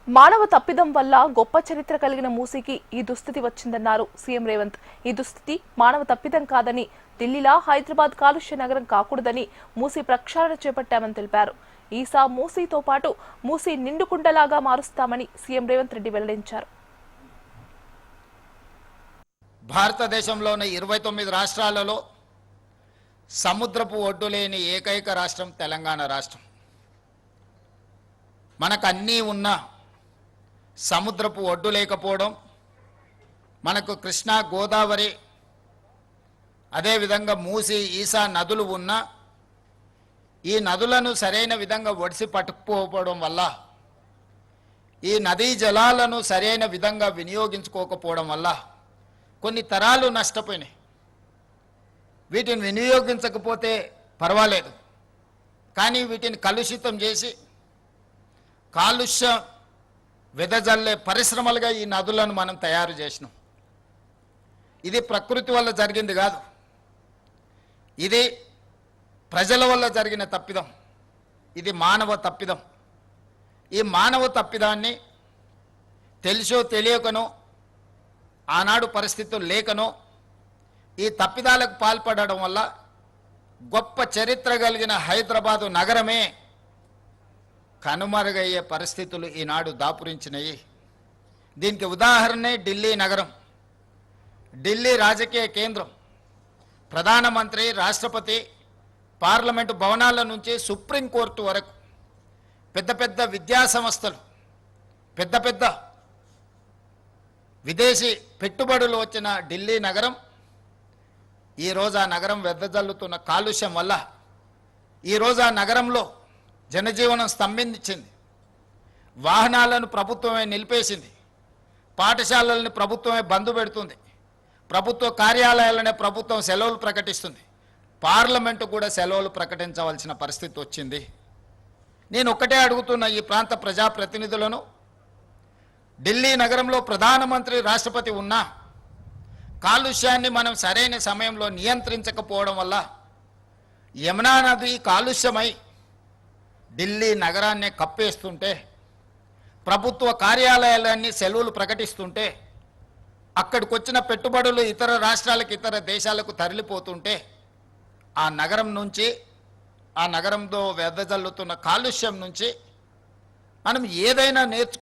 మానవ తప్పిదం వల్ల గొప్ప చరిత్ర కలిగిన మూసీకి ఈ దుస్థితి వచ్చిందన్నారు సీఎం రేవంత్. ఈ దుస్థితి మానవ తప్పిదం కాదని, ఢిల్లీలా హైదరాబాద్ కాలుష్య నగరం కాకూడదని మూసీ ప్రక్షాళన చేపట్టామని తెలిపారు. ఈసా మూసీతో పాటు మూసీ నిండుకుండలాగా మారుస్తామని సీఎం రేవంత్ రెడ్డి వెల్లడించారు. భారతదేశంలోని 29 రాష్ట్రాలలో సముద్రపు ఒడ్డు లేని ఏకైక రాష్ట్రం తెలంగాణ రాష్ట్రం. మనకు అన్నీ ఉన్నా సముద్రపు ఒడ్డు లేకపోవడం, మనకు కృష్ణా, గోదావరి, అదేవిధంగా మూసి, ఈసా నదులు ఉన్నా ఈ నదులను సరైన విధంగా ఒడిసి పట్టుకుపోవడం వల్ల, ఈ నదీ జలాలను సరైన విధంగా వినియోగించుకోకపోవడం వల్ల కొన్ని తరాలు నష్టపోయినాయి. వీటిని వినియోగించకపోతే పర్వాలేదు, కానీ వీటిని కలుషితం చేసి కాలుష్యం వెదజల్లే పరిశ్రమలుగా ఈ నదులను మనం తయారు చేసినాం. ఇది ప్రకృతి వల్ల జరిగింది కాదు, ఇది ప్రజల వల్ల జరిగిన తప్పిదం. ఇది మానవ తప్పిదం. ఈ మానవ తప్పిదాన్ని తెలిసో తెలియకనో, ఆనాడు పరిస్థితులు లేకనో ఈ తప్పిదాలకు పాల్పడడం వల్ల గొప్ప చరిత్ర కలిగిన హైదరాబాదు నగరమే కనుమరుగయ్యే పరిస్థితులు ఈనాడు దాపురించినాయి. దీనికి ఉదాహరణే ఢిల్లీ నగరం. ఢిల్లీ రాజకీయ కేంద్రం. ప్రధానమంత్రి, రాష్ట్రపతి, పార్లమెంటు భవనాల నుంచి సుప్రీంకోర్టు వరకు పెద్ద పెద్ద విద్యా సంస్థలు, పెద్ద పెద్ద విదేశీ పెట్టుబడులు వచ్చిన ఢిల్లీ నగరం ఈరోజు ఆ నగరం వెదజల్లుతున్న కాలుష్యం వల్ల ఈరోజు ఆ నగరంలో జనజీవనం స్తంభించింది. వాహనాలను ప్రభుత్వమే నిలిపేసింది. పాఠశాలలను ప్రభుత్వమే బంద్ పెడుతుంది. ప్రభుత్వ కార్యాలయాలనే ప్రభుత్వం సెలవులు ప్రకటిస్తుంది. పార్లమెంటు కూడా సెలవులు ప్రకటించవలసిన పరిస్థితి వచ్చింది. నేను ఒక్కటే అడుగుతున్న ఈ ప్రాంత ప్రజాప్రతినిధులను, ఢిల్లీ నగరంలో ప్రధానమంత్రి, రాష్ట్రపతి ఉన్నా కాలుష్యాన్ని మనం సరైన సమయంలో నియంత్రించకపోవడం వల్ల యమునా నది కాలుష్యమై ఢిల్లీ నగరాన్ని కప్పేస్తుంటే, ప్రభుత్వ కార్యాలయాలన్నీ సెలవులు ప్రకటిస్తుంటే, అక్కడికి వచ్చిన పెట్టుబడులు ఇతర రాష్ట్రాలకు, ఇతర దేశాలకు తరలిపోతుంటే, ఆ నగరం నుంచి, ఆ నగరంలో వెదజల్లుతున్న కాలుష్యం నుంచి మనం ఏదైనా